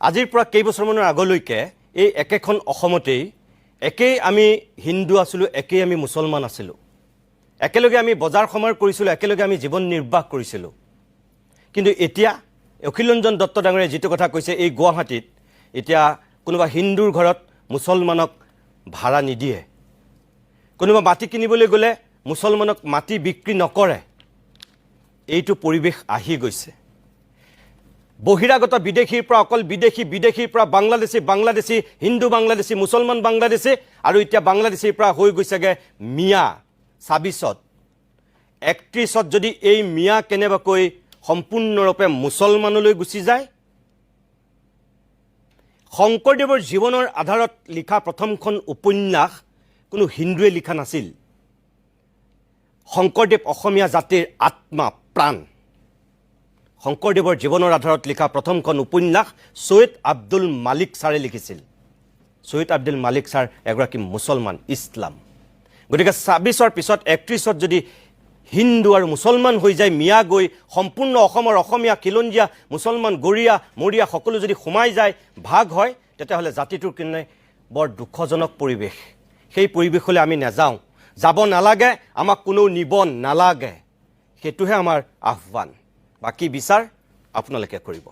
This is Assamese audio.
আজিৰ পৰা কেইবছৰমানৰ আগলৈকে এই একেখন অসমতেই একেই আমি হিন্দু আছিলোঁ, একেই আমি মুছলমান আছিলোঁ, একেলগে আমি বজাৰ সমাৰ কৰিছিলোঁ, একেলগে আমি জীৱন নিৰ্বাহ কৰিছিলোঁ। কিন্তু এতিয়া অখিলৰঞ্জন দত্ত ডাঙৰীয়াই যিটো কথা কৈছে, এই গুৱাহাটীত এতিয়া কোনোবা হিন্দুৰ ঘৰত মুছলমানক ভাড়া নিদিয়ে, কোনোবা মাটি কিনিবলৈ গ'লে মুছলমানক মাটি বিক্ৰী নকৰে। এইটো পৰিৱেশ আহি গৈছে। বহিৰাগত বিদেশীৰ পৰা অকল বিদেশীৰ পৰা বাংলাদেশী, হিন্দু বাংলাদেশী, মুছলমান বাংলাদেশী, আৰু এতিয়া বাংলাদেশীৰ পৰা হৈ গৈছেগৈ মিয়া ২৬ত। ৩১ত যদি এই মিয়া কেনেবাকৈ সম্পূৰ্ণৰূপে মুছলমানলৈ গুচি যায়। শংকৰদেৱৰ জীৱনৰ আধাৰত লিখা প্ৰথমখন উপন্যাস কোনো হিন্দুৱে লিখা নাছিল। শংকৰদেৱ অসমীয়া জাতিৰ আত্মা প্ৰাণ। শংকৰদেৱৰ জীৱনৰ আধাৰত লিখা প্ৰথমখন উপন্যাস ছৈয়দ আব্দুল মালিক ছাৰে লিখিছিল। ছৈয়দ আব্দুল মালিক ছাৰ এগৰাকী মুছলমান, ইছলাম। গতিকে ২৬ৰ পিছত ৩১ত যদি হিন্দু আৰু মুছলমান হৈ যায়, মিয়া গৈ সম্পূৰ্ণ অসমৰ অসমীয়া, খিলঞ্জীয়া, মুছলমান, গৰীয়া, মৰীয়া সকলো যদি সোমাই যায়, ভাগ হয়, তেতিয়াহ'লে জাতিটোৰ কাৰণে বৰ দুখজনক পৰিৱেশ। সেই পৰিৱেশলৈ আমি নাযাওঁ, যাব নালাগে, আমাক কোনেও নিব নালাগে। সেইটোহে আমাৰ আহ্বান। বাকী বিচাৰ আপোনালোকে কৰিব।